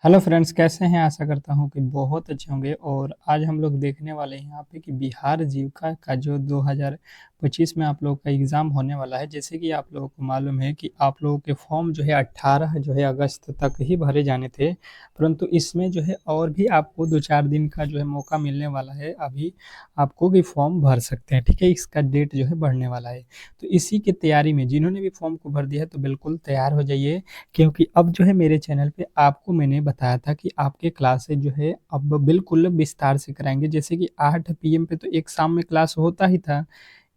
Hello friends, कैसे हैं? आशा करता हूँ कि बहुत अच्छे होंगे। और आज हम लोग देखने वाले हैं यहाँ पे कि बिहार जीविका का जो 2025 में आप लोगों का एग्ज़ाम होने वाला है। जैसे कि आप लोगों को मालूम है कि आप लोगों के फॉर्म जो है 18 जो है अगस्त तक ही भरे जाने थे, परंतु इसमें जो है और भी आपको 2-4 दिन का जो है मौका मिलने वाला है। अभी आपको भी फॉर्म भर सकते हैं, ठीक है? इसका डेट जो है बढ़ने वाला है। तो इसी की तैयारी में जिन्होंने भी फॉर्म को भर दिया है तो बिल्कुल तैयार हो जाइए, क्योंकि अब जो है मेरे चैनल पे आपको मैंने बताया था कि आपके क्लासेस जो है अब बिल्कुल विस्तार से कराएँगे। जैसे कि 8 पीएम पे तो एक शाम में क्लास होता ही था।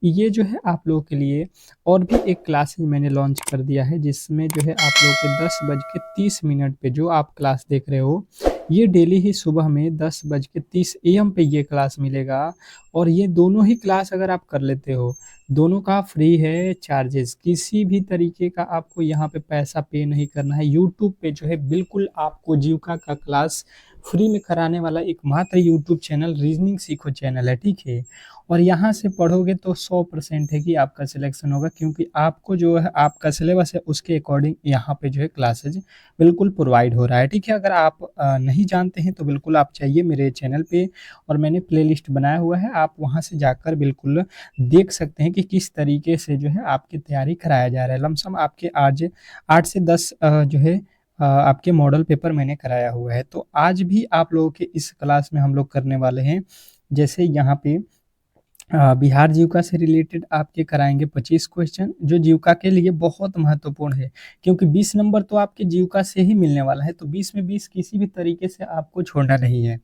ये जो है आप लोगों के लिए और भी एक क्लासेस मैंने लॉन्च कर दिया है, जिसमें जो है आप लोगों के 10:30 पे जो आप क्लास देख रहे हो, ये डेली ही सुबह में 10:30 एएम पे ये क्लास मिलेगा। और ये दोनों ही क्लास अगर आप कर लेते हो, दोनों का फ्री है चार्जेस। किसी भी तरीके का आपको यहाँ पे पैसा पे नहीं करना है। यूट्यूब पे जो है बिल्कुल आपको जीविका का क्लास फ्री में कराने वाला एकमात्र यूट्यूब चैनल रीजनिंग सीखो चैनल है, ठीक है? और यहाँ से पढ़ोगे तो 100% है कि आपका सिलेक्शन होगा, क्योंकि आपको जो है आपका सिलेबस है उसके अकॉर्डिंग यहाँ पे जो है क्लासेज बिल्कुल प्रोवाइड हो रहा है, ठीक है? अगर आप नहीं जानते हैं तो बिल्कुल आप चाहिए मेरे चैनल पे, और मैंने प्लेलिस्ट बनाया हुआ है, आप वहाँ से जाकर बिल्कुल देख सकते हैं कि किस तरीके से जो है आपकी तैयारी कराया जा रहा है। लमसम आपके आज 8 से 10 जो है आपके मॉडल पेपर मैंने कराया हुआ है। तो आज भी आप लोगों के इस क्लास में हम लोग करने वाले हैं। जैसे यहाँ पे बिहार जीविका से रिलेटेड आपके कराएँगे 25 क्वेश्चन, जो जीविका के लिए बहुत महत्वपूर्ण है, क्योंकि 20 नंबर तो आपके जीविका से ही मिलने वाला है, तो 20 में 20 किसी भी तरीके से आपको छोड़ना नहीं है।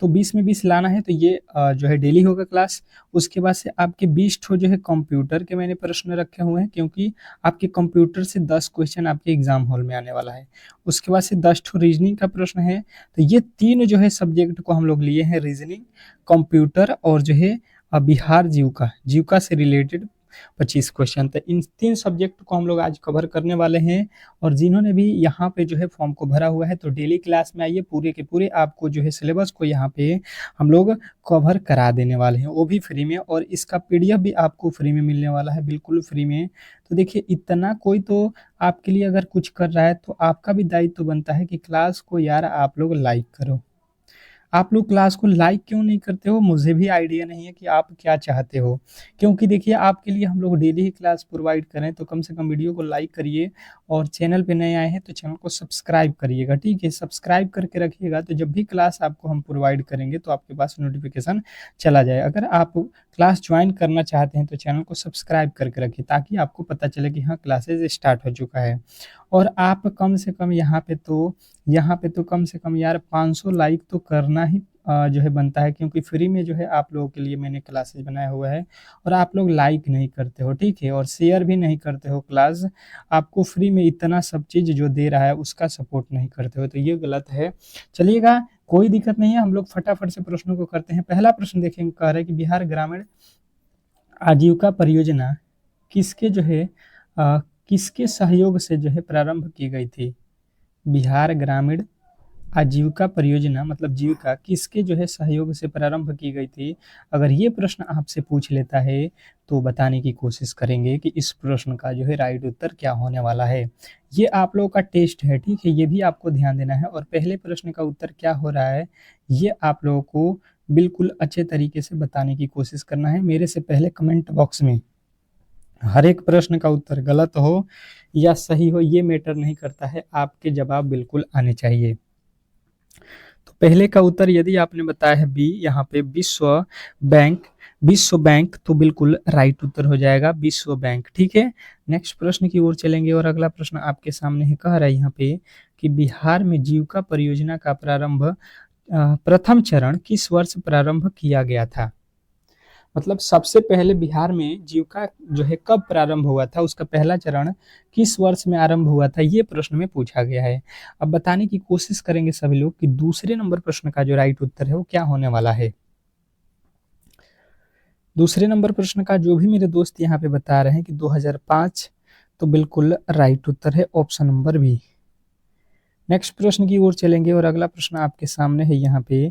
तो 20 में 20 लाना है, तो ये जो है डेली होगा क्लास। उसके बाद से आपके 20 ठो जो है कंप्यूटर के मैंने प्रश्न रखे हुए हैं, क्योंकि आपके कंप्यूटर से 10 क्वेश्चन आपके एग्ज़ाम हॉल में आने वाला है। उसके बाद से 10 ठो रीज़निंग का प्रश्न है, तो ये 3 जो है सब्जेक्ट को हम लोग लिए हैं, रीज़निंग, कंप्यूटर और जो है बिहार जीविका, जीविका से रिलेटेड 25 क्वेश्चन। तो इन 3 सब्जेक्ट को हम लोग आज कवर करने वाले हैं। और जिन्होंने भी यहाँ पे जो है फॉर्म को भरा हुआ है तो डेली क्लास में आइए, पूरे के पूरे आपको जो है सिलेबस को यहाँ पे हम लोग कवर करा देने वाले हैं, वो भी फ्री में। और इसका पीडीएफ भी आपको फ्री में मिलने वाला है, बिल्कुल फ्री में। तो देखिए, इतना कोई तो आपके लिए अगर कुछ कर रहा है तो आपका भी दायित्व तो बनता है कि क्लास को यार आप लोग लाइक करो। आप लोग क्लास को लाइक क्यों नहीं करते हो? मुझे भी आइडिया नहीं है कि आप क्या चाहते हो। क्योंकि देखिए, आपके लिए हम लोग डेली ही क्लास प्रोवाइड कर रहे हैं, तो कम से कम वीडियो को लाइक करिए। और चैनल पे नए आए हैं तो चैनल को सब्सक्राइब करिएगा, ठीक है? सब्सक्राइब करके रखिएगा, तो जब भी क्लास आपको हम प्रोवाइड करेंगे तो आपके पास नोटिफ़िकेशन चला जाए। अगर आप क्लास जॉइन करना चाहते हैं तो चैनल को सब्सक्राइब करके रखिए, ताकि आपको पता चले कि हाँ, क्लासेस स्टार्ट हो चुका है। और आप कम से कम यहाँ पे तो कम से कम यार 500 लाइक तो करना ही जो है बनता है, क्योंकि फ्री में जो है आप लोगों के लिए मैंने क्लासेस बनाया हुआ है। और आप लोग लाइक नहीं करते हो, ठीक है? और शेयर भी नहीं करते हो क्लास। आपको फ्री में इतना सब चीज़ जो दे रहा है उसका सपोर्ट नहीं करते हो, तो ये गलत है। चलिएगा, कोई दिक्कत नहीं है, हम लोग फटाफट से प्रश्नों को करते हैं। पहला प्रश्न देखेंगे, कह रहा है कि बिहार ग्रामीण आजीविका परियोजना किसके जो है किसके सहयोग से जो है प्रारंभ की गई थी? बिहार ग्रामीण आजीविका परियोजना मतलब जीविका किसके जो है सहयोग से प्रारंभ की गई थी? अगर ये प्रश्न आपसे पूछ लेता है तो बताने की कोशिश करेंगे कि इस प्रश्न का जो है राइट उत्तर क्या होने वाला है। ये आप लोगों का टेस्ट है, ठीक है? ये भी आपको ध्यान देना है। और पहले प्रश्न का उत्तर क्या हो रहा है, ये आप लोगों को बिल्कुल अच्छे तरीके से बताने की कोशिश करना है। मेरे से पहले कमेंट बॉक्स में हर एक प्रश्न का उत्तर गलत हो या सही हो ये मैटर नहीं करता है, आपके जवाब बिल्कुल आने चाहिए। तो पहले का उत्तर यदि आपने बताया है बी, यहाँ पे बैंक, विश्व बैंक, तो बिल्कुल राइट उत्तर हो जाएगा विश्व बैंक, ठीक है? नेक्स्ट प्रश्न की ओर चलेंगे और अगला प्रश्न आपके सामने है। कह रहा है यहाँ पे कि बिहार में जीविका परियोजना का प्रारंभ प्रथम चरण किस वर्ष प्रारंभ किया गया था? मतलब सबसे पहले बिहार में जीविका जो है कब प्रारंभ हुआ था, उसका पहला चरण किस वर्ष में आरंभ हुआ था, ये प्रश्न में पूछा गया है। अब बताने की कोशिश करेंगे सभी लोग कि दूसरे नंबर प्रश्न का जो राइट उत्तर है वो क्या होने वाला है। दूसरे नंबर प्रश्न का जो भी मेरे दोस्त यहाँ पे बता रहे हैं कि 2005, तो बिल्कुल राइट उत्तर है ऑप्शन नंबर बी। नेक्स्ट प्रश्न की ओर चलेंगे और अगला प्रश्न आपके सामने है यहाँ पे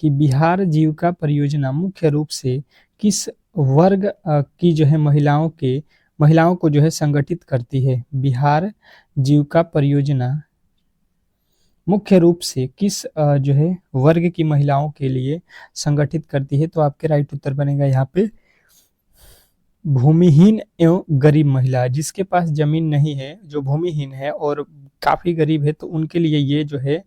कि बिहार जीविका परियोजना मुख्य रूप से किस वर्ग की जो है महिलाओं को जो है संगठित करती है? बिहार जीविका परियोजना मुख्य रूप से किस जो है वर्ग की महिलाओं के लिए संगठित करती है? तो आपके राइट उत्तर बनेगा यहाँ पे भूमिहीन एवं गरीब महिला। जिसके पास जमीन नहीं है, जो भूमिहीन है और काफी गरीब है, तो उनके लिए ये जो है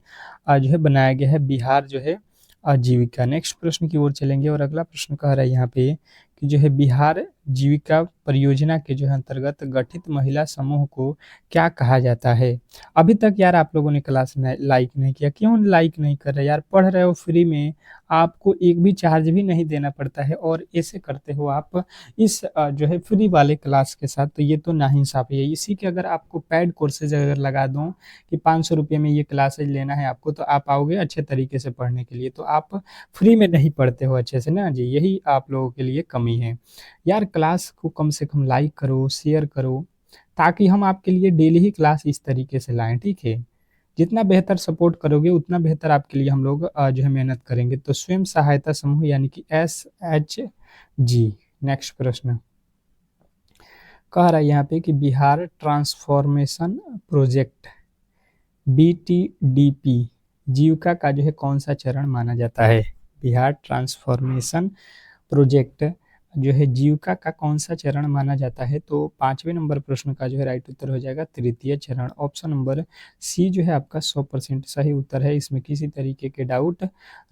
बनाया गया है बिहार जो है आजीविका। नेक्स्ट प्रश्न की ओर चलेंगे और अगला प्रश्न कह रहा है यहाँ पे कि जो है बिहार जीविका परियोजना के जो है अंतर्गत गठित महिला समूह को क्या कहा जाता है? अभी तक यार आप लोगों ने क्लास लाइक नहीं किया, क्यों लाइक नहीं कर रहे यार? पढ़ रहे हो फ्री में, आपको एक भी चार्ज भी नहीं देना पड़ता है और ऐसे करते हो आप इस जो है फ्री वाले क्लास के साथ। तो ये तो नाइंसाफी है। इसी के अगर आपको पेड कोर्सेज अगर लगा दूं कि 500 रुपये में ये क्लासेज लेना है आपको, तो आप आओगे अच्छे तरीके से पढ़ने के लिए। तो आप फ्री में नहीं पढ़ते हो अच्छे से ना जी, यही आप लोगों के लिए कमी है यार। क्लास को कम से कम लाइक करो, शेयर करो, ताकि हम आपके लिए डेली ही क्लास इस तरीके से लाएं, ठीक है? जितना बेहतर सपोर्ट करोगे उतना बेहतर आपके लिए हम लोग जो है मेहनत करेंगे। तो स्वयं सहायता समूह यानी कि SHG। नेक्स्ट प्रश्न कह रहा है यहाँ पे कि बिहार ट्रांसफॉर्मेशन प्रोजेक्ट BTDP जीविका का जो है कौन सा चरण माना जाता है? बिहार ट्रांसफॉर्मेशन प्रोजेक्ट जो है जीविका का कौन सा चरण माना जाता है? तो 5वें नंबर प्रश्न का जो है राइट उत्तर हो जाएगा तृतीय चरण। ऑप्शन नंबर सी जो है आपका 100% सही उत्तर है, इसमें किसी तरीके के डाउट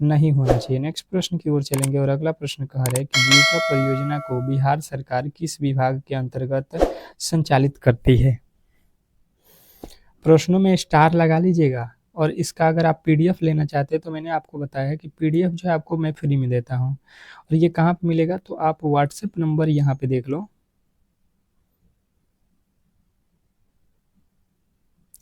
नहीं होना चाहिए। नेक्स्ट प्रश्न की ओर चलेंगे और अगला प्रश्न कह रहा है कि जीविका परियोजना को बिहार सरकार किस विभाग के अंतर्गत संचालित करती है? प्रश्नों में स्टार लगा लीजिएगा। और इसका अगर आप PDF लेना चाहते हैं तो मैंने आपको बताया है कि PDF जो है आपको मैं फ्री में देता हूँ। और ये कहाँ पे मिलेगा? तो आप व्हाट्सएप नंबर यहाँ पे देख लो,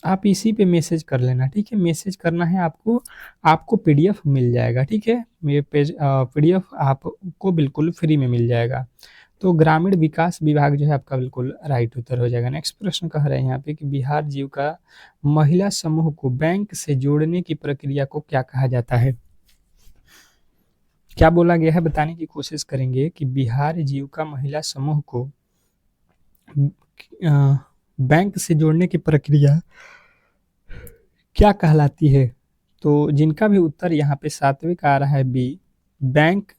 आप इसी पे मैसेज कर लेना, ठीक है? मैसेज करना है आपको, आपको PDF मिल जाएगा, ठीक है? मेरे पेज PDF आपको बिल्कुल फ्री में मिल जाएगा। तो ग्रामीण विकास विभाग जो है आपका बिल्कुल राइट उत्तर हो जाएगा। नेक्स्ट प्रश्न कह रहे हैं यहाँ पे कि बिहार जीविका महिला समूह को बैंक से जोड़ने की प्रक्रिया को क्या कहा जाता है? क्या बोला गया है बताने की कोशिश करेंगे कि बिहार जीविका महिला समूह को बैंक से जोड़ने की प्रक्रिया क्या कहलाती है? तो जिनका भी उत्तर यहाँ पे 7वें का आ रहा है बी, बैंक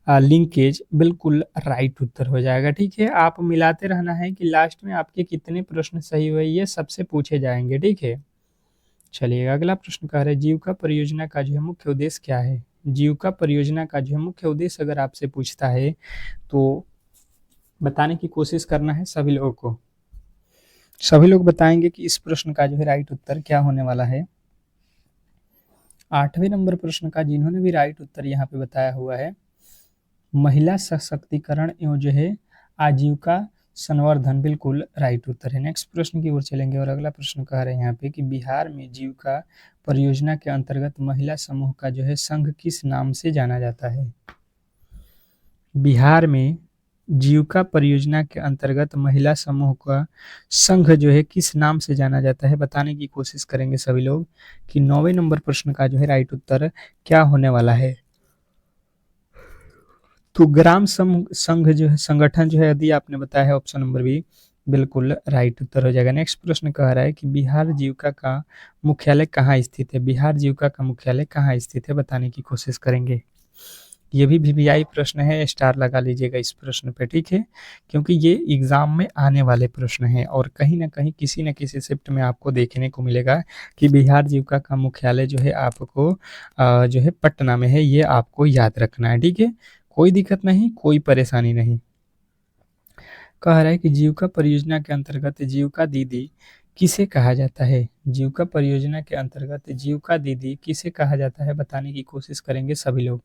लिंकेज, बिल्कुल राइट उत्तर हो जाएगा, ठीक है? आप मिलाते रहना है कि लास्ट में आपके कितने प्रश्न सही हुए ये सबसे पूछे जाएंगे, ठीक है? चलिए अगला प्रश्न कह रहे हैं जीविका परियोजना का जो है मुख्य उद्देश्य क्या है? जीविका परियोजना का जो है मुख्य उद्देश्य अगर आपसे पूछता है तो बताने की कोशिश करना है सभी लोगों को। सभी लोग बताएंगे कि इस प्रश्न का जो है राइट उत्तर क्या होने वाला है। 8वें नंबर प्रश्न का जिन्होंने भी राइट उत्तर यहाँ पे बताया हुआ है महिला सशक्तिकरण एवं जो है आजीविका संवर्धन, बिल्कुल राइट उत्तर है। नेक्स्ट प्रश्न की ओर चलेंगे और अगला प्रश्न कह रहे हैं यहाँ पे कि बिहार में जीविका परियोजना के अंतर्गत महिला समूह का जो है संघ किस नाम से जाना जाता है? बिहार में जीविका परियोजना के अंतर्गत महिला समूह का संघ जो है किस नाम से जाना जाता है? बताने की कोशिश करेंगे सभी लोग कि 9वें नंबर प्रश्न का जो है राइट उत्तर क्या होने वाला है। तो ग्राम संघ जो है संगठन जो है यदि आपने बताया है ऑप्शन नंबर बी, बिल्कुल राइट उत्तर हो जाएगा। नेक्स्ट प्रश्न कह रहा है कि बिहार जीविका का मुख्यालय कहाँ स्थित है? बिहार जीविका का मुख्यालय कहाँ स्थित है? बताने की कोशिश करेंगे। ये भी VVI प्रश्न है, स्टार लगा लीजिएगा इस प्रश्न पे, ठीक है? क्योंकि ये एग्जाम में आने वाले प्रश्न हैं और कहीं ना कहीं किसी न किसी शिफ्ट में आपको देखने को मिलेगा कि बिहार जीविका का मुख्यालय जो है आपको जो है पटना में है, ये आपको याद रखना है, ठीक है? कोई दिक्कत नहीं, कोई परेशानी नहीं। कह रहा है कि जीविका परियोजना के अंतर्गत जीविका दीदी किसे कहा जाता है? जीविका परियोजना के अंतर्गत जीविका दीदी किसे कहा जाता है? बताने की कोशिश करेंगे सभी लोग।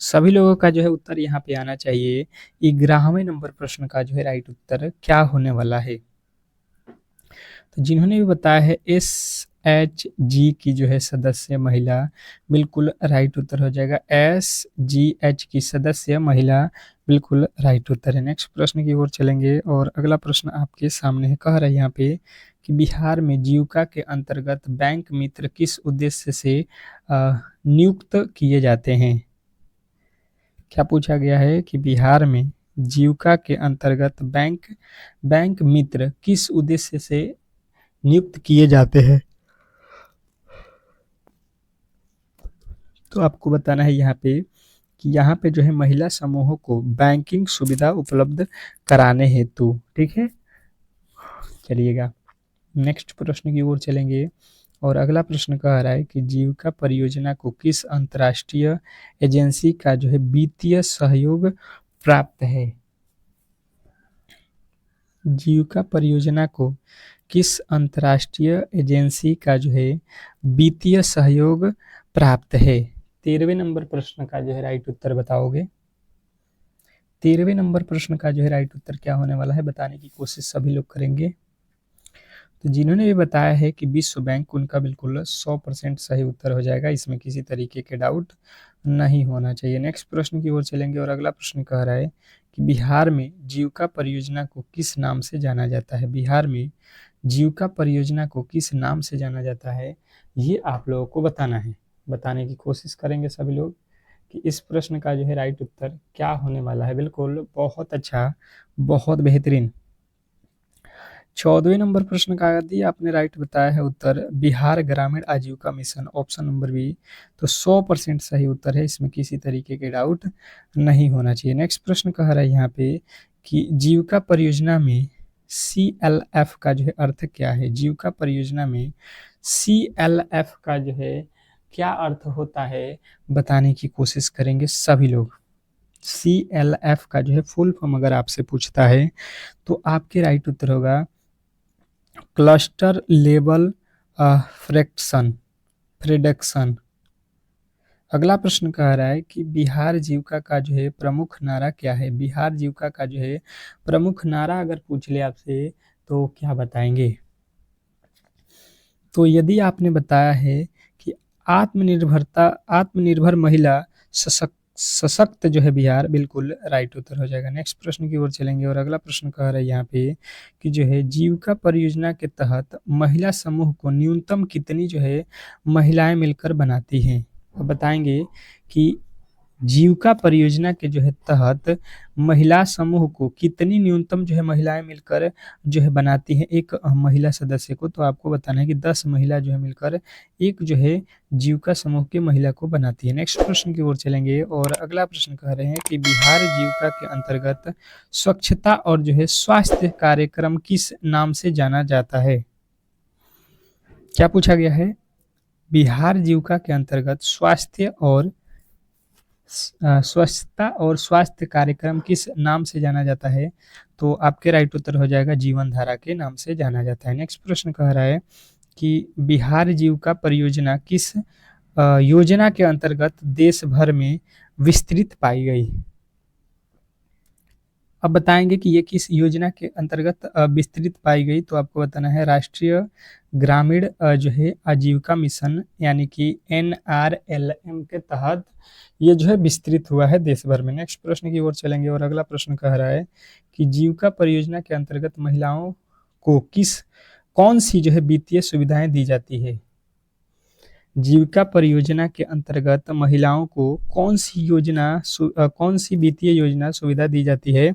सभी लोगों का जो है उत्तर यहाँ पे आना चाहिए। 11वें नंबर प्रश्न का जो है राइट उत्तर क्या होने वाला है? तो जिन्होंने भी बताया है SHG की जो है सदस्य महिला, बिल्कुल राइट उत्तर हो जाएगा। SGH की सदस्य महिला, बिल्कुल राइट उत्तर है। नेक्स्ट प्रश्न की ओर चलेंगे और अगला प्रश्न आपके सामने है। कह रहा है यहाँ पे कि बिहार में जीविका के अंतर्गत बैंक मित्र किस उद्देश्य से नियुक्त किए जाते हैं? क्या पूछा गया है कि बिहार में जीविका के अंतर्गत बैंक मित्र किस उद्देश्य से नियुक्त किए जाते हैं? तो आपको बताना है यहाँ पे कि यहाँ पे जो है महिला समूहों को बैंकिंग सुविधा उपलब्ध कराने हेतु, ठीक है। चलिएगा नेक्स्ट प्रश्न की ओर चलेंगे और अगला प्रश्न कह रहा है कि जीविका परियोजना को किस अंतर्राष्ट्रीय एजेंसी का जो है वित्तीय सहयोग प्राप्त है। जीविका परियोजना को किस अंतर्राष्ट्रीय एजेंसी का जो है वित्तीय सहयोग प्राप्त है। 13वें नंबर प्रश्न का जो है राइट उत्तर बताओगे। 13वें नंबर प्रश्न का जो है राइट उत्तर क्या होने वाला है बताने की कोशिश सभी लोग करेंगे। तो जिन्होंने ये बताया है कि विश्व बैंक, उनका बिल्कुल 100% सही उत्तर हो जाएगा, इसमें किसी तरीके के डाउट नहीं होना चाहिए। नेक्स्ट प्रश्न की ओर चलेंगे और अगला प्रश्न कह रहा है कि बिहार में जीविका परियोजना को किस नाम से जाना जाता है। बिहार में जीविका परियोजना को किस नाम से जाना जाता है, ये आप लोगों को बताना है। बताने की कोशिश करेंगे सभी लोग कि इस प्रश्न का जो है राइट उत्तर क्या होने वाला है। बिल्कुल बहुत अच्छा, बहुत बेहतरीन। 14वें नंबर प्रश्न का दिया आपने राइट बताया है उत्तर बिहार ग्रामीण आजीविका मिशन, ऑप्शन नंबर बी। तो 100% सही उत्तर है, इसमें किसी तरीके के डाउट नहीं होना चाहिए। नेक्स्ट प्रश्न कह रहा है यहाँ पे कि जीविका परियोजना में CLF का जो है अर्थ क्या है। जीविका परियोजना में CLF का जो है क्या अर्थ होता है बताने की कोशिश करेंगे सभी लोग। CLF का जो है फुल फॉर्म अगर आपसे पूछता है तो आपके राइट उत्तर होगा क्लस्टर लेवल प्रेडिक्शन। अगला प्रश्न कह रहा है कि बिहार जीविका का जो है प्रमुख नारा क्या है। बिहार जीविका का जो है प्रमुख नारा अगर पूछ ले आपसे तो क्या बताएंगे। तो यदि आपने बताया है कि आत्मनिर्भर महिला सशक्त जो है बिहार, बिल्कुल राइट उत्तर हो जाएगा। नेक्स्ट प्रश्न की ओर चलेंगे और अगला प्रश्न कह रहा है यहाँ पे कि जो है जीविका परियोजना के तहत महिला समूह को न्यूनतम कितनी जो है महिलाएं मिलकर बनाती हैं। बताएंगे कि जीविका परियोजना के जो है तहत महिला समूह को कितनी न्यूनतम जो है महिलाएं मिलकर जो है बनाती हैं एक महिला सदस्य को। तो आपको बताना है कि 10 महिला जो है मिलकर एक जो है जीविका समूह की महिला को बनाती है। नेक्स्ट प्रश्न की ओर चलेंगे और अगला प्रश्न कह रहे हैं कि बिहार जीविका के अंतर्गत स्वच्छता और जो है स्वास्थ्य कार्यक्रम किस नाम से जाना जाता है। क्या पूछा गया है। बिहार जीविका के अंतर्गत स्वच्छता और स्वास्थ्य कार्यक्रम किस नाम से जाना जाता है। तो आपके राइट उत्तर हो जाएगा जीवन धारा के नाम से जाना जाता है। नेक्स्ट प्रश्न कह रहा है कि बिहार जीविका परियोजना किस योजना के अंतर्गत देश भर में विस्तृत पाई गई। अब बताएंगे कि ये किस योजना के अंतर्गत विस्तृत पाई गई। तो आपको बताना है राष्ट्रीय ग्रामीण जो है आजीविका मिशन यानी कि NRLM के तहत ये जो है विस्तृत हुआ है देश भर में। नेक्स्ट प्रश्न की ओर चलेंगे और अगला प्रश्न कह रहा है कि जीविका परियोजना के अंतर्गत महिलाओं को कौन सी जो है वित्तीय सुविधाएं दी जाती है। जीविका परियोजना के अंतर्गत महिलाओं को कौन सी वित्तीय योजना सुविधा दी जाती है।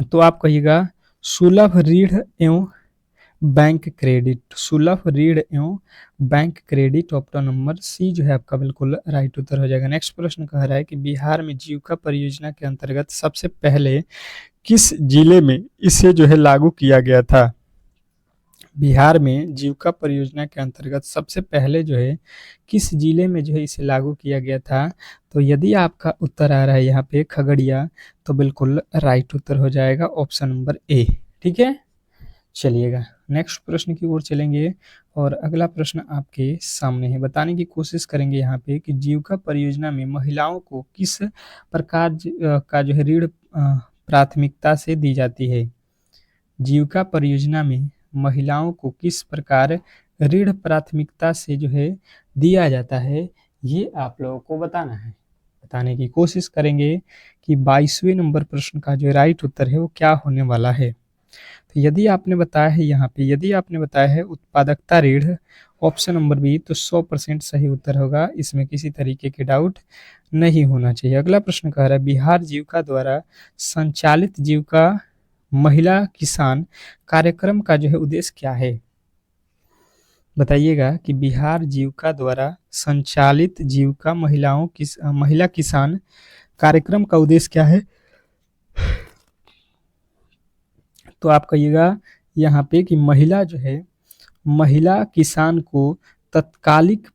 तो आप कहिएगा सुलभ ऋण एवं बैंक क्रेडिट। सुलभ ऋण एवं bank credit, option number C जो है आपका बिल्कुल राइट उत्तर हो जाएगा। नेक्स्ट प्रश्न कह रहा है कि बिहार में जीविका परियोजना के अंतर्गत सबसे पहले किस जिले में इसे जो है लागू किया गया था। बिहार में जीविका परियोजना के अंतर्गत सबसे पहले जो है किस जिले में जो है इसे लागू किया गया था। तो यदि आपका उत्तर आ रहा है यहाँ पे खगड़िया, तो बिल्कुल राइट उत्तर हो जाएगा ऑप्शन नंबर ए। ठीक है, चलिएगा नेक्स्ट प्रश्न की ओर चलेंगे और अगला प्रश्न आपके सामने है। बताने की कोशिश करेंगे यहाँ पे कि जीविका परियोजना में महिलाओं को किस प्रकार का जो है ऋण प्राथमिकता से दी जाती है। जीविका परियोजना में महिलाओं को किस प्रकार ऋण प्राथमिकता से जो है दिया जाता है, ये आप लोगों को बताना है। बताने की कोशिश करेंगे कि 22वें नंबर प्रश्न का जो राइट उत्तर है वो क्या होने वाला है। तो यदि आपने बताया है यहाँ पे, यदि आपने बताया है उत्पादकता ऋण, ऑप्शन नंबर बी, तो 100% सही उत्तर होगा, इसमें किसी तरीके के डाउट नहीं होना चाहिए। अगला प्रश्न कह रहा है बिहार जीविका द्वारा संचालित जीविका महिला किसान कार्यक्रम का जो है उद्देश्य क्या है। बताइएगा कि बिहार जीविका द्वारा संचालित जीविका महिला किसान कार्यक्रम का उद्देश्य क्या है। तो आप कहिएगा यहाँ पे कि महिला किसान को तत्कालिक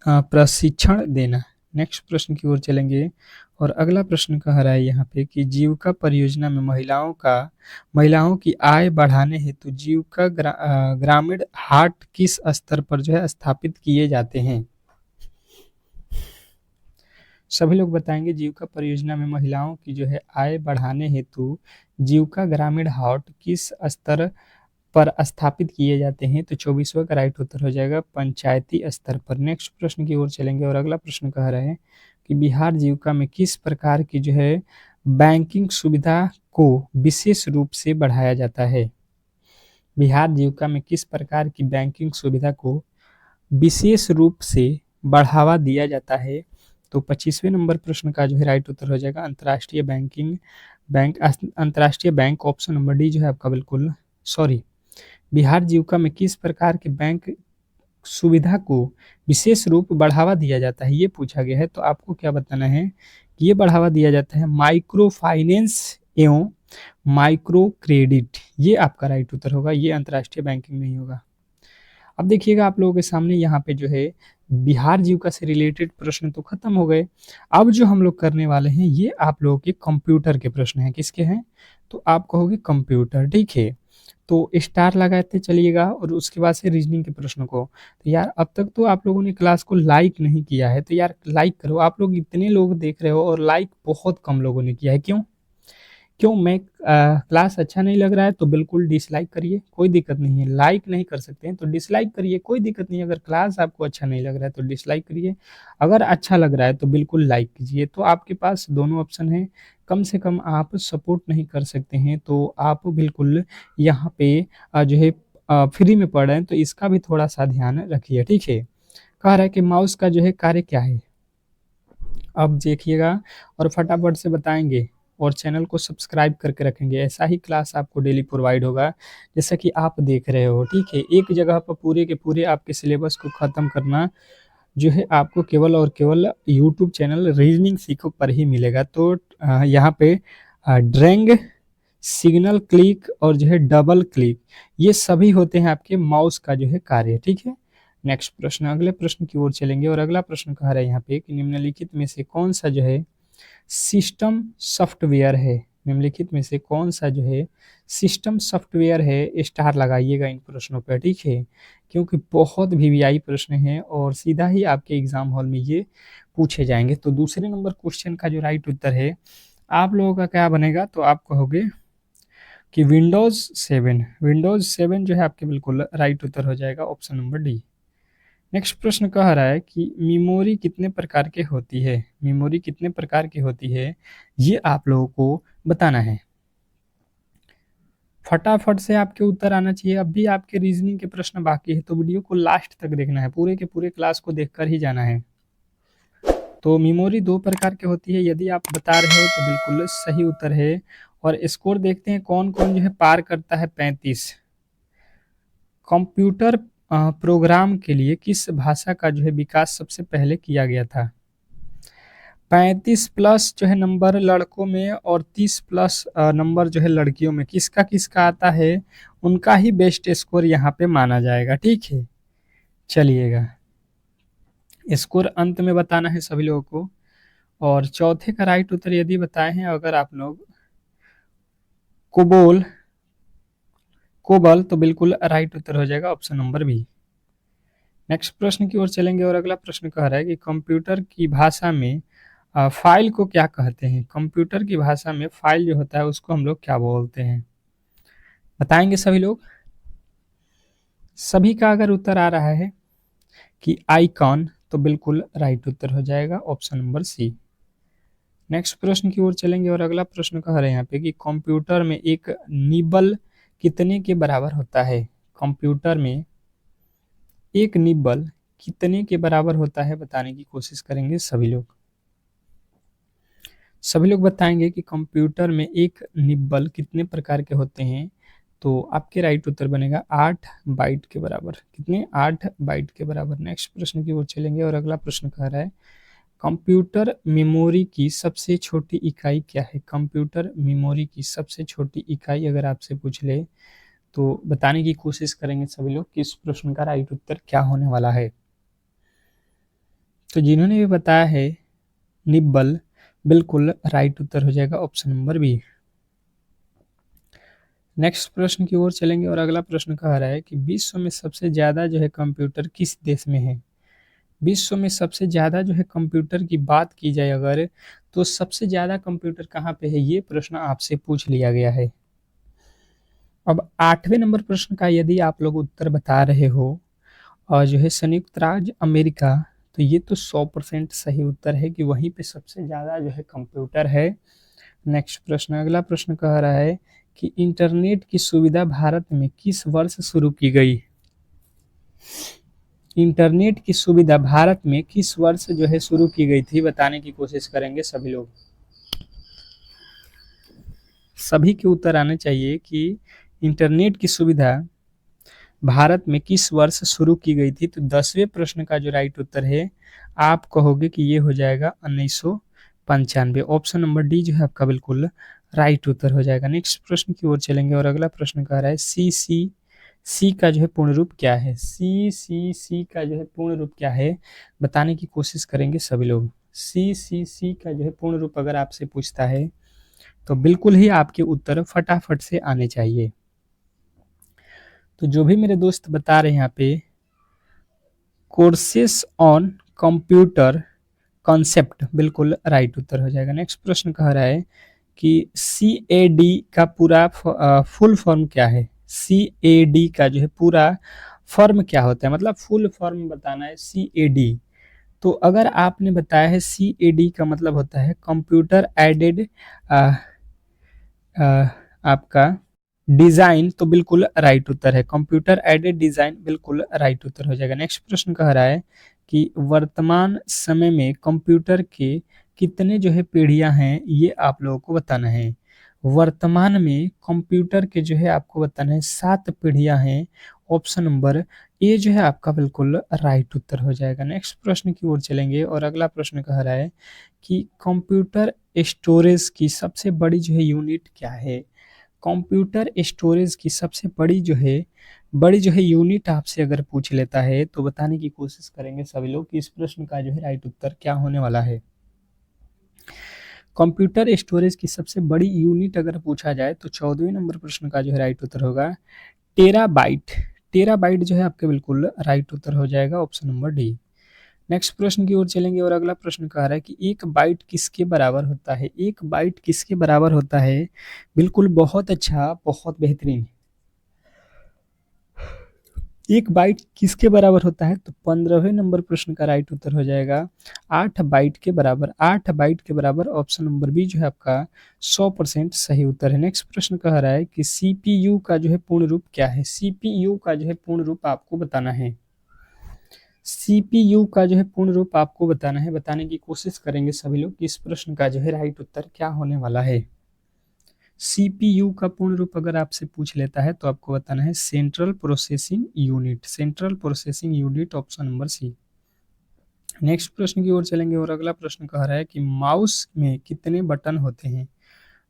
प्रशिक्षण देना। नेक्स्ट प्रश्न की ओर चलेंगे और अगला प्रश्न कह रहा है यहाँ पे कि जीविका परियोजना में महिलाओं की आय बढ़ाने हेतु ग्रामीण हाट किस स्तर पर स्थापित किए जाते हैं। सभी लोग बताएंगे जीविका परियोजना में महिलाओं की आय बढ़ाने हेतु जीविका ग्रामीण हाट किस स्तर पर स्थापित किए जाते हैं। तो 24वां का राइट उत्तर हो जाएगा पंचायती स्तर पर। नेक्स्ट प्रश्न की ओर चलेंगे और अगला प्रश्न कह रहे हैं कि बिहार जीविका में किस प्रकार की बैंकिंग सुविधा को विशेष रूप से बढ़ाया जाता है। बिहार जीविका में किस प्रकार की बैंकिंग सुविधा को विशेष रूप से बढ़ावा दिया जाता है। तो 25वें नंबर प्रश्न का राइट उत्तर हो जाएगा अंतर्राष्ट्रीय बैंक। ऑप्शन नंबर डी आपका बिल्कुल सॉरी। बिहार जीविका में किस प्रकार के बैंक सुविधा को विशेष रूप बढ़ावा दिया जाता है, ये पूछा गया है। तो आपको क्या बताना है कि ये बढ़ावा दिया जाता है माइक्रो फाइनेंस एवं माइक्रो क्रेडिट। ये आपका राइट उत्तर होगा, ये अंतर्राष्ट्रीय बैंकिंग नहीं होगा। अब देखिएगा आप लोगों के सामने यहाँ पे बिहार जीविका से रिलेटेड प्रश्न तो खत्म हो गए। अब जो हम लोग करने वाले हैं ये आप लोगों के कंप्यूटर के प्रश्न हैं। किसके हैं? तो आप कहोगे कंप्यूटर, ठीक है। तो स्टार लगाते चलिएगा और उसके बाद से रीजनिंग के प्रश्नों को। तो यार अब तक तो आप लोगों ने क्लास को लाइक नहीं किया है, तो यार लाइक करो। आप लोग इतने लोग देख रहे हो और लाइक बहुत कम लोगों ने किया है, क्यों? मैं क्लास अच्छा नहीं लग रहा है तो बिल्कुल डिसलाइक करिए, कोई दिक्कत नहीं है। लाइक नहीं कर सकते हैं तो डिसलाइक करिए, कोई दिक्कत नहीं है। अगर क्लास आपको अच्छा नहीं लग रहा है तो डिसलाइक करिए, अगर अच्छा लग रहा है तो बिल्कुल लाइक कीजिए। तो आपके पास दोनों ऑप्शन है। कम से कम आप सपोर्ट नहीं कर सकते हैं तो आप बिल्कुल यहाँ पे फ्री में पढ़ रहे हैं तो इसका भी थोड़ा सा ध्यान रखिए, ठीक है। कह रहा है कि माउस का कार्य क्या है। अब देखिएगा और फटाफट से बताएंगे और चैनल को सब्सक्राइब करके रखेंगे। ऐसा ही क्लास आपको डेली प्रोवाइड होगा जैसा कि आप देख रहे हो, ठीक है। एक जगह पर पूरे के पूरे आपके सिलेबस को ख़त्म करना आपको केवल और केवल यूट्यूब चैनल रीजनिंग सीखो पर ही मिलेगा। तो यहाँ पे ड्रैग, सिग्नल क्लिक और डबल क्लिक, ये सभी होते हैं आपके माउस का कार्य, ठीक है। नेक्स्ट प्रश्न, अगले प्रश्न की ओर चलेंगे और अगला प्रश्न कह रहा है यहाँ पे कि निम्नलिखित में से कौन सा सिस्टम सॉफ्टवेयर है। निम्नलिखित में से कौन सा सिस्टम सॉफ्टवेयर है। स्टार लगाइएगा इन प्रश्नों पर, ठीक है, क्योंकि बहुत वीवीआई प्रश्न हैं और सीधा ही आपके एग्जाम हॉल में ये पूछे जाएंगे। तो दूसरे नंबर क्वेश्चन का राइट उत्तर है आप लोगों का क्या बनेगा। तो आप कहोगे कि विंडोज 7 आपके बिल्कुल राइट उत्तर हो जाएगा, ऑप्शन नंबर डी। नेक्स्ट प्रश्न कह रहा है कि मेमोरी कितने प्रकार की होती है। मेमोरी कितने प्रकार की होती है ये आप लोगों को बताना है। फटाफट से आपके उत्तर आना चाहिए। अब भी आपके रीजनिंग के प्रश्न बाकी है तो वीडियो को लास्ट तक देखना है, पूरे के पूरे क्लास को देखकर ही जाना है। तो मेमोरी 2 प्रकार की होती है, यदि आप बता रहे हो तो बिल्कुल सही उत्तर है। और स्कोर देखते हैं कौन कौन पार करता है 35। कंप्यूटर प्रोग्राम के लिए किस भाषा का विकास सबसे पहले किया गया था। 35+ नंबर लड़कों में और 30+ नंबर लड़कियों में, किसका किसका आता है उनका ही बेस्ट स्कोर यहाँ पे माना जाएगा, ठीक है। चलिएगा स्कोर अंत में बताना है सभी लोगों को। और चौथे का राइट उत्तर यदि बताए हैं अगर आप लोग कोबल तो बिल्कुल राइट उत्तर हो जाएगा, ऑप्शन नंबर बी। नेक्स्ट प्रश्न की ओर चलेंगे और अगला प्रश्न कह रहा है कि कंप्यूटर की भाषा में फाइल को क्या कहते हैं। कंप्यूटर की भाषा में फाइल होता है उसको हम लोग क्या बोलते हैं, बताएंगे सभी लोग। सभी का अगर उत्तर आ रहा है कि आइकॉन तो बिल्कुल राइट उत्तर हो जाएगा, ऑप्शन नंबर सी। नेक्स्ट प्रश्न की ओर चलेंगे और अगला प्रश्न कह रहे हैं यहाँ पे कि कंप्यूटर में एक निबल कितने के बराबर होता है। कंप्यूटर में एक निबल कितने के बराबर होता है बताने की कोशिश करेंगे सभी लोग। सभी लोग बताएंगे कि कंप्यूटर में एक निबल कितने प्रकार के होते हैं। तो आपके राइट उत्तर बनेगा 8 बाइट के बराबर। कितने? 8 बाइट के बराबर। नेक्स्ट प्रश्न की ओर चलेंगे और अगला प्रश्न कह रहा है कंप्यूटर मेमोरी की सबसे छोटी इकाई क्या है? कंप्यूटर मेमोरी की सबसे छोटी इकाई अगर आपसे पूछ ले तो बताने की कोशिश करेंगे सभी लोग कि इस प्रश्न का राइट उत्तर क्या होने वाला है। तो जिन्होंने भी बताया है निब्बल, बिल्कुल राइट उत्तर हो जाएगा ऑप्शन नंबर बी। नेक्स्ट प्रश्न की ओर चलेंगे और अगला प्रश्न कह रहा है कि विश्व में सबसे ज़्यादा जो है कंप्यूटर किस देश में है? विश्व में सबसे ज़्यादा जो है कंप्यूटर की बात की जाए अगर, तो सबसे ज़्यादा कंप्यूटर कहाँ पे है, ये प्रश्न आपसे पूछ लिया गया है। अब 8वें नंबर प्रश्न का यदि आप लोग उत्तर बता रहे हो और जो है संयुक्त राज्य अमेरिका, तो ये तो 100% सही उत्तर है कि वहीं पे सबसे ज़्यादा जो है कंप्यूटर है। नेक्स्ट प्रश्न, अगला प्रश्न कह रहा है कि इंटरनेट की सुविधा भारत में किस वर्ष शुरू की गई? इंटरनेट की सुविधा भारत में किस वर्ष जो है शुरू की गई थी, बताने की कोशिश करेंगे सभी लोग। सभी के उत्तर आने चाहिए कि इंटरनेट की सुविधा भारत में किस वर्ष शुरू की गई थी। तो 10वें प्रश्न का जो राइट उत्तर है आप कहोगे कि ये हो जाएगा 1995। ऑप्शन नंबर डी जो है आपका बिल्कुल राइट उत्तर हो जाएगा। नेक्स्ट प्रश्न की ओर चलेंगे और अगला प्रश्न कह रहा है सी का जो है पूर्ण रूप क्या है? सी का जो है पूर्ण रूप क्या है, बताने की कोशिश करेंगे सभी लोग। सी का जो है पूर्ण रूप अगर आपसे पूछता है तो बिल्कुल ही आपके उत्तर फटाफट से आने चाहिए। तो जो भी मेरे दोस्त बता रहे हैं यहाँ पे कोर्सेस ऑन कंप्यूटर कॉन्सेप्ट, बिल्कुल राइट उत्तर हो जाएगा। नेक्स्ट प्रश्न कह रहा है कि CAD का पूरा फुल फॉर्म क्या है? CAD का जो है पूरा फॉर्म क्या होता है, मतलब फुल फॉर्म बताना है CAD। तो अगर आपने बताया है CAD का मतलब होता है कंप्यूटर एडेड आपका डिजाइन, तो बिल्कुल राइट उत्तर है कंप्यूटर एडेड डिजाइन, बिल्कुल राइट उत्तर हो जाएगा। नेक्स्ट प्रश्न कह रहा है कि वर्तमान समय में कंप्यूटर के कितने जो है पीढ़ियां हैं, ये आप लोगों को बताना है। वर्तमान में कंप्यूटर के जो है आपको बताना है 7 पीढ़ियां हैं। ऑप्शन नंबर ए जो है आपका बिल्कुल राइट उत्तर हो जाएगा। नेक्स्ट प्रश्न की ओर चलेंगे और अगला प्रश्न कह रहा है कि कंप्यूटर स्टोरेज की सबसे बड़ी जो है यूनिट क्या है? कंप्यूटर स्टोरेज की सबसे बड़ी जो है यूनिट आपसे अगर पूछ लेता है तो बताने की कोशिश करेंगे सभी लोग कि इस प्रश्न का जो है राइट उत्तर क्या होने वाला है। कंप्यूटर स्टोरेज की सबसे बड़ी यूनिट अगर पूछा जाए तो 14वें नंबर प्रश्न का जो है राइट उत्तर होगा टेराबाइट। टेराबाइट जो है आपके बिल्कुल राइट उत्तर हो जाएगा ऑप्शन नंबर डी। नेक्स्ट प्रश्न की ओर चलेंगे और अगला प्रश्न कह रहा है कि एक बाइट किसके बराबर होता है? एक बाइट किसके बराबर होता है? बिल्कुल बहुत अच्छा, बहुत बेहतरीन। एक बाइट किसके बराबर होता है? तो 15वें नंबर प्रश्न का राइट उत्तर हो जाएगा 8 बाइट के बराबर। 8 बाइट के बराबर, ऑप्शन नंबर बी जो है आपका 100% सही उत्तर है। नेक्स्ट प्रश्न कह रहा है कि CPU का जो है पूर्ण रूप क्या है? CPU का जो है पूर्ण रूप आपको बताना है। CPU का जो है पूर्ण रूप आपको बताना है, बताने की कोशिश करेंगे सभी लोग कि इस प्रश्न का जो है राइट उत्तर क्या होने वाला है। CPU का पूर्ण रूप अगर आपसे पूछ लेता है तो आपको बताना है central processing unit. Central processing unit, option number C. Next प्रश्न की ओर चलेंगे और अगला प्रश्न कह रहा है कि माउस में कितने बटन होते हैं?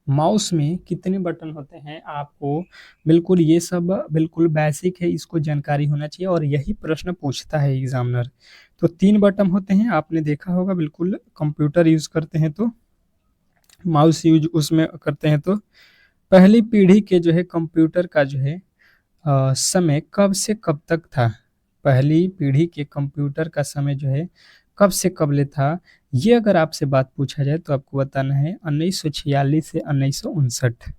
माउस में कितने बटन होते हैं आपको बिल्कुल ये सब बिल्कुल बेसिक है, इसको जानकारी होना चाहिए और यही प्रश्न पूछता है एग्जामिनर। तो 3 बटन होते हैं, आपने देखा होगा, बिल्कुल कंप्यूटर यूज करते हैं तो माउस यूज उसमें करते हैं। तो पहली पीढ़ी के जो है कंप्यूटर का जो है समय कब से कब तक था? पहली पीढ़ी के कंप्यूटर का समय जो है कब से कब ले था, ये अगर आपसे बात पूछा जाए तो आपको बताना है 1946 से 1959।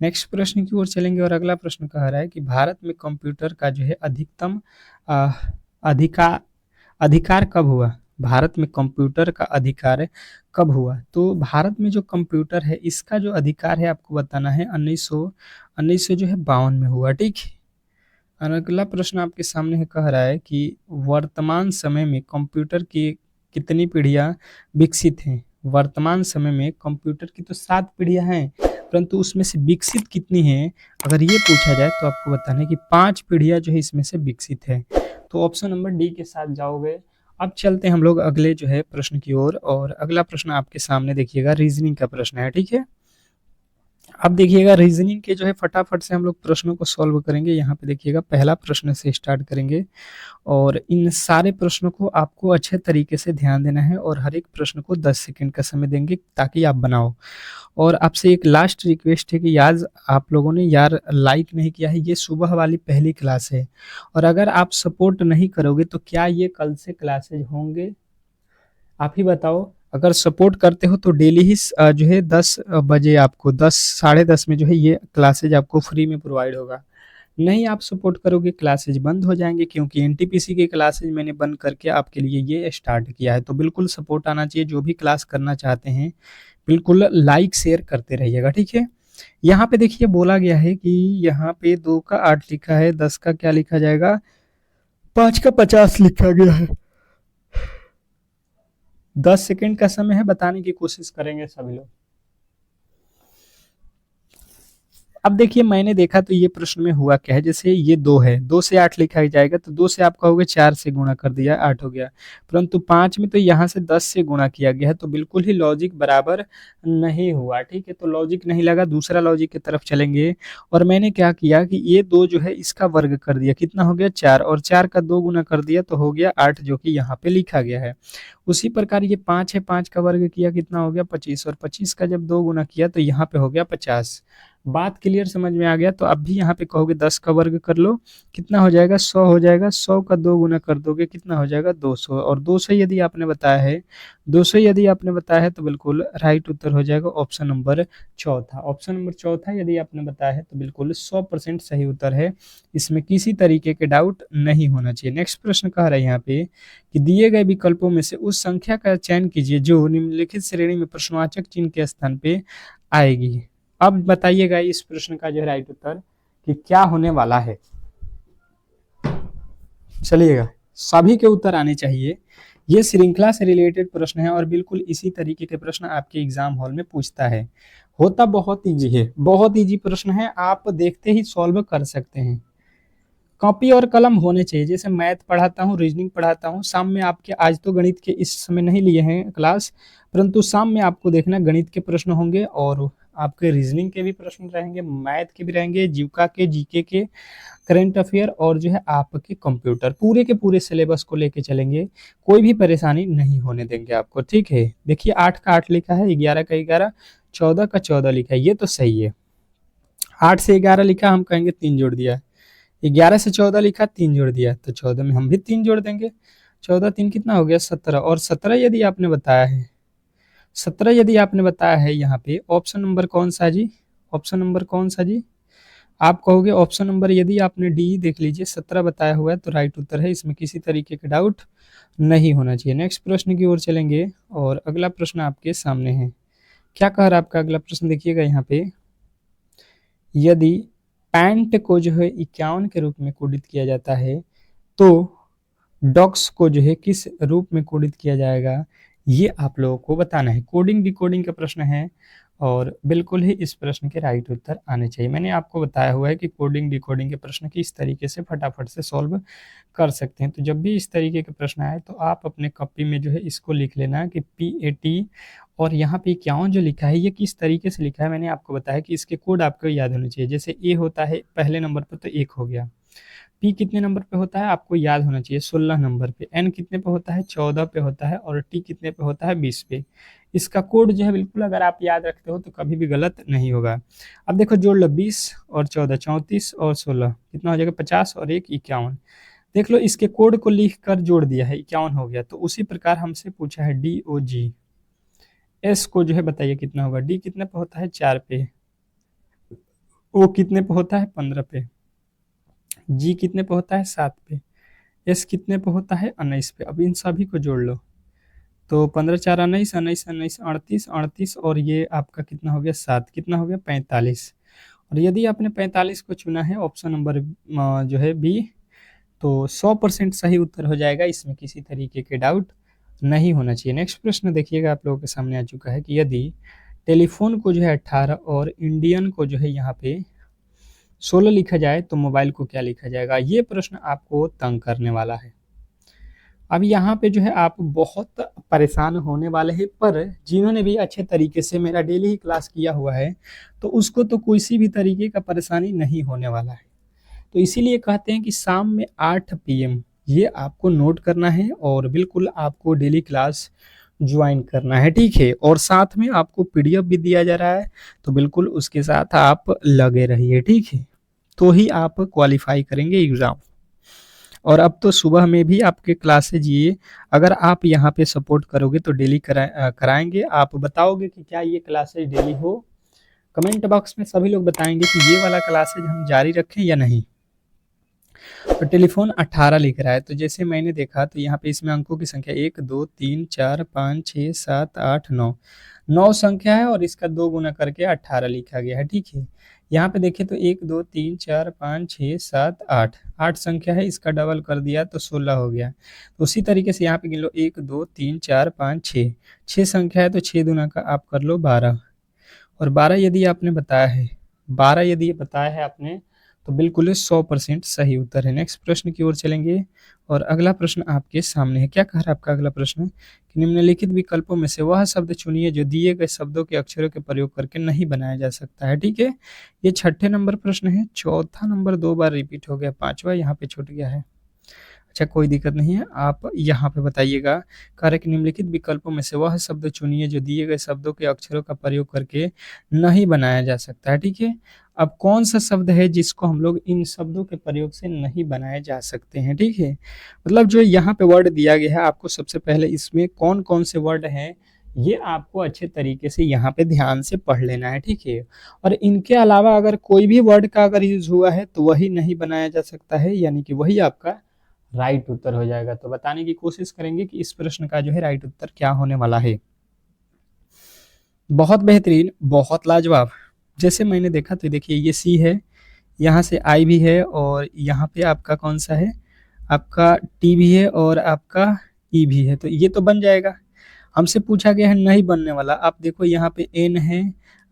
नेक्स्ट प्रश्न की ओर चलेंगे और अगला प्रश्न कह रहा है कि भारत में कंप्यूटर का जो है अधिकतम अ, अधिकार अधिकार कब हुआ? भारत में कंप्यूटर का अधिकार कब हुआ? तो भारत में जो कंप्यूटर है इसका जो अधिकार है आपको बताना है 1900 जो है 52 में हुआ, ठीक है। और अगला प्रश्न आपके सामने है, कह रहा है कि वर्तमान समय में कंप्यूटर की कितनी पीढ़ियां विकसित हैं? वर्तमान समय में कंप्यूटर की तो 7 पीढ़ियां हैं, परंतु उसमें से विकसित कितनी है, अगर ये पूछा जाए तो आपको बताना है कि 5 पीढ़ियाँ जो है इसमें से विकसित है। तो ऑप्शन नंबर डी के साथ जाओगे। अब चलते हैं हम लोग अगले जो है प्रश्न की ओर, और अगला प्रश्न आपके सामने देखिएगा, रीजनिंग का प्रश्न है, ठीक है। अब देखिएगा रीजनिंग के जो है फटाफट से हम लोग प्रश्नों को सॉल्व करेंगे। यहाँ पे देखिएगा पहला प्रश्न से स्टार्ट करेंगे, और इन सारे प्रश्नों को आपको अच्छे तरीके से ध्यान देना है, और हर एक प्रश्न को 10 सेकंड का समय देंगे ताकि आप बनाओ। और आपसे एक लास्ट रिक्वेस्ट है कि यार आप लोगों ने यार लाइक नहीं किया है, ये सुबह वाली पहली क्लास है, और अगर आप सपोर्ट नहीं करोगे तो क्या ये कल से क्लासेज होंगे? आप ही बताओ। अगर सपोर्ट करते हो तो डेली ही जो है 10 बजे आपको 10 साढ़े 10 में जो है ये क्लासेज आपको फ्री में प्रोवाइड होगा। नहीं आप सपोर्ट करोगे क्लासेज बंद हो जाएंगे, क्योंकि एनटीपीसी के क्लासेज मैंने बंद करके आपके लिए ये स्टार्ट किया है। तो बिल्कुल सपोर्ट आना चाहिए, जो भी क्लास करना चाहते हैं बिल्कुल लाइक शेयर करते रहिएगा, ठीक है। यहाँ पे देखिए बोला गया है कि यहाँ पे 2 का 8 लिखा है, 10 का क्या लिखा जाएगा, 5 का 50 लिखा गया है। 10 सेकंड का समय है, बताने की कोशिश करेंगे सभी लोग। अब देखिए मैंने देखा तो ये प्रश्न में हुआ क्या है, जैसे ये 2 है, 2 से 8 लिखा जाएगा, तो 2 से आप कहोगे 4 से गुणा कर दिया 8 हो गया, परंतु 5 में तो यहाँ से 10 से गुणा किया गया है, तो बिल्कुल ही लॉजिक बराबर नहीं हुआ, ठीक है। तो लॉजिक नहीं लगा, दूसरा लॉजिक की तरफ चलेंगे। और मैंने क्या किया कि ये 2 जो है इसका वर्ग कर दिया, कितना हो गया 4, और 4 का 2 गुना कर दिया तो हो गया 8, जो कि यहाँ पे लिखा गया है। उसी प्रकार ये 5 है, 5 का वर्ग किया कितना हो गया 25, और 25 का जब 2 गुना किया तो यहाँ पे हो गया 50। बात क्लियर समझ में आ गया? तो अब भी यहाँ पे कहोगे 10 का वर्ग कर लो, कितना हो जाएगा 100 हो जाएगा, 100 का 2 गुना कर दोगे कितना हो जाएगा 200, और 200 यदि आपने बताया है, 200 यदि आपने बताया है तो बिल्कुल राइट उत्तर हो जाएगा ऑप्शन नंबर चौथा। ऑप्शन नंबर चौथा यदि आपने बताया है तो बिल्कुल 100% सही उत्तर है, इसमें किसी तरीके के डाउट नहीं होना चाहिए। नेक्स्ट प्रश्न कह रहा है यहाँ पे कि दिए गए विकल्पों में से उस संख्या का चयन कीजिए जो निम्नलिखित श्रेणी में प्रश्नवाचक चिन्ह के स्थान पे आएगी। अब बताइएगा इस प्रश्न का जो है राइट उत्तर कि क्या होने वाला है। चलिएगा, सभी के उत्तर आने चाहिए। ये श्रृंखला से रिलेटेड प्रश्न है, और बिल्कुल इसी तरीके के प्रश्न आपके एग्जाम हॉल में पूछता है। होता बहुत ईजी है, बहुत ईजी प्रश्न है, आप देखते ही सॉल्व कर सकते हैं। कॉपी और कलम होने चाहिए। जैसे मैथ पढ़ाता हूँ, रीजनिंग पढ़ाता हूँ, शाम में आपके, आज तो गणित के इस समय नहीं लिए हैं क्लास, परंतु शाम में आपको देखना गणित के प्रश्न होंगे, और आपके रीजनिंग के भी प्रश्न रहेंगे, मैथ के भी रहेंगे, जीविका के, जीके के, करंट अफेयर, और जो है आपके कंप्यूटर, पूरे के पूरे सिलेबस को लेके चलेंगे। कोई भी परेशानी नहीं होने देंगे आपको, ठीक है। देखिए 8 का 8 लिखा है, 11 का 11, 14 का 14 लिखा है, ये तो सही है। 8 से 11 लिखा, हम कहेंगे 3 जोड़ दिया। 11 से 14 लिखा, 3 जोड़ दिया, तो 14 में हम भी 3 जोड़ देंगे। 14 3 कितना हो गया 17, और 17 यदि आपने बताया है, 17 यदि आपने बताया है यहाँ पे, ऑप्शन नंबर कौन सा जी, ऑप्शन नंबर कौन सा जी, आप कहोगे ऑप्शन नंबर, यदि आपने डी देख लीजिए 17 बताया हुआ है तो राइट उत्तर है, इसमें किसी तरीके का डाउट नहीं होना चाहिए। नेक्स्ट प्रश्न की ओर चलेंगे, और अगला प्रश्न आपके सामने है। क्या कह रहा है आपका अगला प्रश्न, देखिएगा यहाँ पे, यदि पैंट को जो है 51 के रूप में कोडित किया जाता है तो डॉक्स को जो है किस रूप में कोडित किया जाएगा, ये आप लोगों को बताना है। कोडिंग डिकोडिंग का प्रश्न है, और बिल्कुल ही इस प्रश्न के राइट उत्तर आने चाहिए। मैंने आपको बताया हुआ है कि कोडिंग डिकोडिंग के प्रश्न किस तरीके से फटाफट से सॉल्व कर सकते हैं। तो जब भी इस तरीके के प्रश्न आए तो आप अपने कॉपी में जो है इसको लिख लेना कि PAT, और यहाँ पे 51 जो लिखा है ये किस तरीके से लिखा है, मैंने आपको बताया कि इसके कोड आपको याद होने चाहिए। जैसे ए होता है पहले नंबर पर तो 1 हो गया, पी कितने नंबर पे होता है आपको याद होना चाहिए 16 नंबर पे, एन कितने पे होता है 14 पे होता है, और टी कितने पे होता है 20 पे। इसका कोड जो है बिल्कुल अगर आप याद रखते हो तो कभी भी गलत नहीं होगा। अब देखो जोड़ लो, 20 और 14 34 और 16 कितना हो जाएगा 50, और 1 51। देख लो इसके कोड को लिख कर जोड़ दिया है, 51 हो गया। तो उसी प्रकार हमसे पूछा है DOG, एस को जो है बताइए कितना होगा, डी कितने पे होता है 4 पे, ओ कितने पे होता है 15 पे, जी कितने पे होता है 7 पे, एस कितने पे होता है 19 पे। अब इन सभी को जोड़ लो, तो 15 4 19, 19 19 38, 38, और ये आपका कितना हो गया 7, कितना हो गया 45। और यदि आपने 45 को चुना है ऑप्शन नंबर जो है बी, तो 100% सही उत्तर हो जाएगा, इसमें किसी तरीके के डाउट नहीं होना चाहिए। नेक्स्ट प्रश्न देखिएगा आप लोगों के सामने आ चुका है कि यदि टेलीफोन को जो है 18 और इंडियन को जो है यहाँ पे 16 लिखा जाए तो मोबाइल को क्या लिखा जाएगा? ये प्रश्न आपको तंग करने वाला है। अब यहाँ पे जो है आप बहुत परेशान होने वाले हैं, पर जिन्होंने भी अच्छे तरीके से मेरा डेली ही क्लास किया हुआ है, तो उसको तो किसी भी तरीके का परेशानी नहीं होने वाला है। तो इसीलिए कहते हैं कि शाम में 8 पीएम ये आपको नोट करना है और बिल्कुल आपको डेली क्लास ज्वाइन करना है, ठीक है? और साथ में आपको पीडीएफ भी दिया जा रहा है, तो बिल्कुल उसके साथ आप लगे रहिए, ठीक है? तो ही आप क्वालिफाई करेंगे एग्ज़ाम। और अब तो सुबह में भी आपके क्लासेज ये अगर आप यहाँ पे सपोर्ट करोगे तो डेली कराएंगे। आप बताओगे कि क्या ये क्लासेज डेली हो? कमेंट बॉक्स में सभी लोग बताएंगे कि ये वाला क्लासेज हम जारी रखें या नहीं। तो टेलीफोन 18 लिख रहा है, तो जैसे मैंने देखा तो यहाँ पे इसमें अंकों की संख्या 1 2 3 4 5 6 7 8 9 9 संख्या है और इसका 2 गुना करके 18 लिखा गया है, ठीक है? यहाँ पे देखें तो 1 2 3 4 5 6 7 8 8 संख्या है, इसका डबल कर दिया तो 16 हो गया। तो उसी तरीके से यहाँ पे गिन लो 1 2 3 4 5 6 6 संख्या है, तो 6 दुना का आप कर लो 12 और 12 यदि आपने बताया है, 12 यदि बताया है आपने, तो बिल्कुल 100% सही उत्तर है। नेक्स्ट प्रश्न की ओर चलेंगे और अगला प्रश्न आपके सामने है। क्या कह रहा है आपका अगला प्रश्न? कि निम्नलिखित विकल्पों में से वह शब्द चुनिए जो दिए गए शब्दों के अक्षरों के प्रयोग करके नहीं बनाया जा सकता है, ठीक है? ये 6ठे नंबर प्रश्न है। चौथा नंबर 2 बार रिपीट हो गया, 5वां यहाँ पे छूट गया है। अच्छा, कोई दिक्कत नहीं है, आप यहाँ पे बताइएगा। कह रहे कि निम्नलिखित विकल्पों में से वह शब्द चुनिए जो दिए गए शब्दों के अक्षरों का प्रयोग करके नहीं बनाया जा सकता है, ठीक है? अब कौन सा शब्द है जिसको हम लोग इन शब्दों के प्रयोग से नहीं बनाए जा सकते हैं, ठीक है? मतलब जो यहाँ पे वर्ड दिया गया है, आपको सबसे पहले इसमें कौन कौन से वर्ड हैं ये आपको अच्छे तरीके से यहाँ पे ध्यान से पढ़ लेना है, ठीक है? और इनके अलावा अगर कोई भी वर्ड का अगर यूज हुआ है तो वही नहीं बनाया जा सकता है, यानी कि वही आपका राइट उत्तर हो जाएगा। तो बताने की कोशिश करेंगे कि इस प्रश्न का जो है राइट उत्तर क्या होने वाला है। बहुत बेहतरीन, बहुत लाजवाब। जैसे मैंने देखा तो देखिए ये सी है, यहाँ से आई भी है और यहाँ पे आपका कौन सा है, आपका टी भी है और आपका ई भी है, तो ये तो बन जाएगा। हमसे पूछा गया है नहीं बनने वाला। आप देखो यहाँ पे एन है,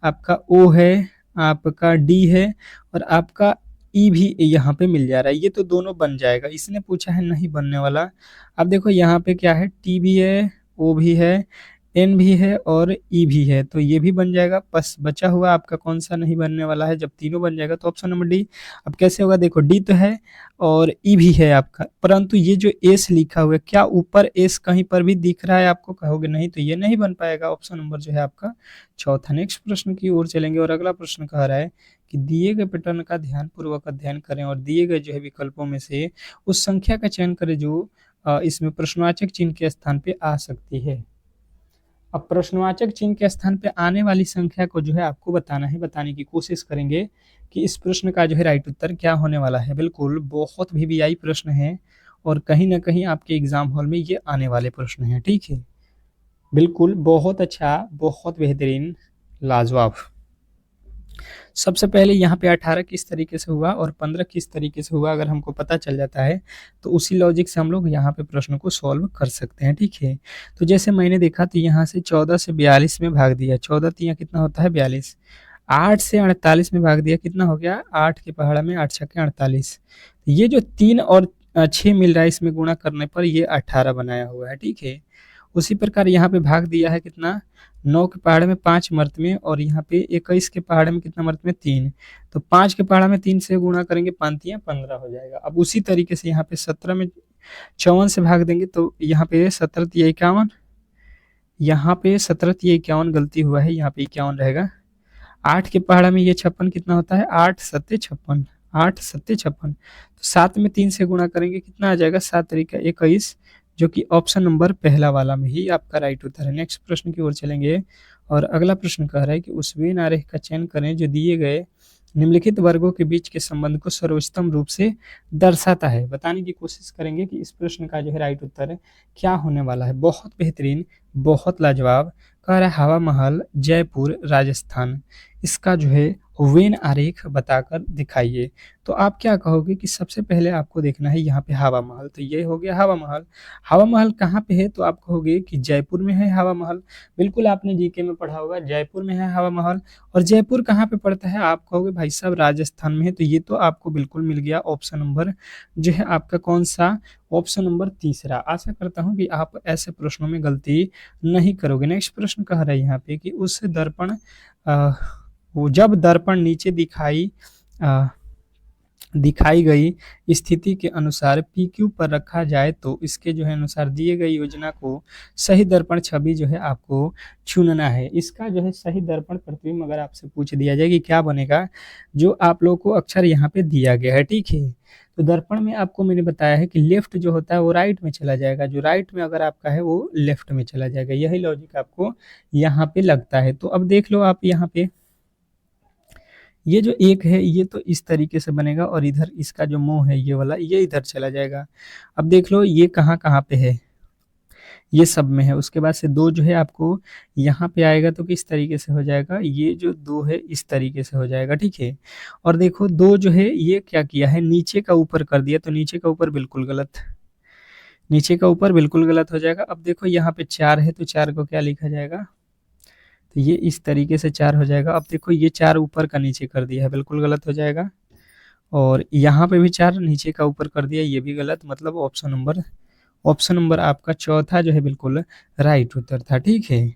आपका ओ है, आपका डी है और आपका ई भी यहाँ पे मिल जा रहा है, ये तो दोनों बन जाएगा। इसने पूछा है नहीं बनने वाला। अब देखो यहाँ पे क्या है, टी भी है, ओ भी है, एन भी है और ई भी है, तो ये भी बन जाएगा। बस बचा हुआ आपका कौन सा नहीं बनने वाला है? जब तीनों बन जाएगा तो ऑप्शन नंबर डी। अब कैसे होगा? देखो डी तो है और ई भी है आपका, परंतु ये जो एस लिखा हुआ है, क्या ऊपर एस कहीं पर भी दिख रहा है आपको? कहोगे नहीं, तो ये नहीं बन पाएगा। ऑप्शन नंबर जो है आपका चौथा। नेक्स्ट प्रश्न की ओर चलेंगे और अगला प्रश्न कह रहा है कि दिए गए पैटर्न का ध्यानपूर्वक अध्ययन करें और दिए गए जो है विकल्पों में से उस संख्या का चयन करें जो इसमें प्रश्नवाचक चिन्ह के स्थान पे आ सकती है। अब प्रश्नवाचक चिन्ह के स्थान पे आने वाली संख्या को जो है आपको बताना है, बताने की कोशिश करेंगे कि इस प्रश्न का जो है राइट उत्तर क्या होने वाला है। बिल्कुल बहुत वीवीआई प्रश्न है और कहीं ना कहीं आपके एग्जाम हॉल में ये आने वाले प्रश्न हैं, ठीक है? बिल्कुल बहुत अच्छा, बहुत बेहतरीन, लाजवाब। सबसे पहले यहाँ पे 18 किस तरीके से हुआ और 15 किस तरीके से हुआ, अगर हमको पता चल जाता है तो उसी लॉजिक से हम लोग यहाँ पे प्रश्न को सॉल्व कर सकते हैं, ठीक है? तो जैसे मैंने देखा तो यहाँ से 14 से 42 में भाग दिया, 14 तिया कितना होता है 42, 8 से 48 में भाग दिया, कितना हो गया 8 के पहाड़ा में 8 छक्के 48। ये जो 3 और 6 मिल रहा है इसमें गुणा करने पर ये 18 बनाया हुआ है, ठीक है? उसी प्रकार यहाँ पे भाग दिया है कितना, 9 के पहाड़े में 5 मर्त में और यहाँ पे 21 के पहाड़े में कितना मर्त में 3, तो 5 के पहाड़ा में 3 से गुणा करेंगे, 5 15 हो जाएगा। अब उसी तरीके से यहाँ पे 17 में 54 से भाग देंगे तो यहाँ पे 17 51, यहाँ पे 17 51 गलती हुआ है, यहाँ पे 51 रहेगा। 8 के पहाड़ा में ये 56 कितना होता है, 8 सत्ते 56, 8 सत्ते 56, तो 7 में 3 से गुणा करेंगे, कितना आ जाएगा 7 तरीका 21, जो कि ऑप्शन नंबर पहला वाला में ही आपका राइट उत्तर है। नेक्स्ट प्रश्न की ओर चलेंगे और अगला प्रश्न कह रहा है कि उस वेन आरेख का चयन करें जो दिए गए निम्नलिखित वर्गों के बीच के संबंध को सर्वोच्चतम रूप से दर्शाता है। बताने की कोशिश करेंगे कि इस प्रश्न का जो है राइट उत्तर क्या होने वाला है। बहुत बेहतरीन, बहुत लाजवाब। कह रहा है हवा महल, जयपुर, राजस्थान। इसका जो है वेन आरेख बताकर दिखाइए। तो आप क्या कहोगे कि सबसे पहले आपको देखना है यहाँ पे हवा महल, तो ये हो गया हवा महल। हवा महल कहाँ पे है? तो आप कहोगे कि जयपुर में है हवा महल। बिल्कुल आपने जीके में पढ़ा होगा, जयपुर में है हवा महल। और जयपुर कहाँ पे पड़ता है? आप कहोगे भाई साहब राजस्थान में है, तो ये तो आपको बिल्कुल मिल गया ऑप्शन नंबर जो है आपका कौन सा? ऑप्शन नंबर तीसरा। आशा करता हूँ कि आप ऐसे प्रश्नों में गलती नहीं करोगे। नेक्स्ट प्रश्न कह रहा है यहाँ पे कि उस दर्पण अ, वो जब दर्पण नीचे अ, दिखाई गई स्थिति के अनुसार PQ पर रखा जाए तो इसके जो है अनुसार दिए गई योजना को सही दर्पण छवि जो है आपको चुनना है। इसका जो है सही दर्पण प्रतिबिंब अगर आपसे पूछ दिया जाए कि क्या बनेगा, जो आप लोगों को अक्षर यहाँ पे दिया गया है, ठीक है। तो दर्पण में आपको मैंने बताया है कि लेफ्ट जो होता है वो राइट में चला जाएगा, जो राइट में अगर आपका है वो लेफ्ट में चला जाएगा। यही लॉजिक आपको यहाँ पे लगता है। तो अब देख लो आप यहाँ पे, ये जो एक है ये तो इस तरीके से बनेगा और इधर इसका जो मुंह है ये वाला ये इधर चला जाएगा। अब देख लो ये कहाँ कहाँ पे है, ये सब में है। उसके बाद से दो जो है आपको यहाँ पे आएगा तो किस तरीके से हो जाएगा, ये जो दो है इस तरीके से हो जाएगा, ठीक है। और देखो दो जो है ये क्या किया है, नीचे का ऊपर कर दिया, तो नीचे का ऊपर बिल्कुल गलत, नीचे का ऊपर बिल्कुल गलत हो जाएगा। अब देखो यहाँ पे चार है तो चार को क्या लिखा जाएगा, तो ये इस तरीके से चार हो जाएगा। अब देखो ये चार ऊपर का नीचे कर दिया है, बिल्कुल गलत हो जाएगा। और यहाँ पे भी चार नीचे का ऊपर कर दिया, ये भी गलत। मतलब ऑप्शन नंबर आपका चौथा जो है बिल्कुल राइट उत्तर था, ठीक है।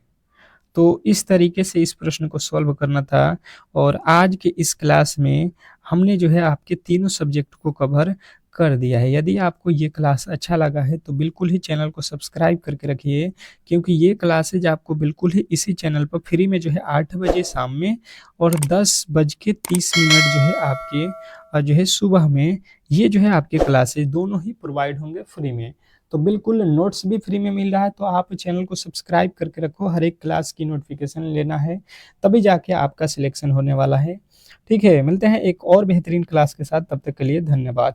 तो इस तरीके से इस प्रश्न को सॉल्व करना था। और आज के इस क्लास में हमने जो है आपके तीनों सब्जेक्ट को कवर कर दिया है। यदि आपको ये क्लास अच्छा लगा है तो बिल्कुल ही चैनल को सब्सक्राइब करके रखिए, क्योंकि ये क्लासेज आपको बिल्कुल ही इसी चैनल पर फ्री में जो है 8 बजे शाम में और 10:30 जो है आपके जो है सुबह में, ये जो है आपके क्लासेज दोनों ही प्रोवाइड होंगे फ्री में। तो बिल्कुल नोट्स भी फ्री में मिल रहा है, तो आप चैनल को सब्सक्राइब करके रखो, हर एक क्लास की नोटिफिकेशन लेना है, तभी जाके आपका सिलेक्शन होने वाला है। ठीक है, मिलते हैं एक और बेहतरीन क्लास के साथ, तब तक के लिए धन्यवाद।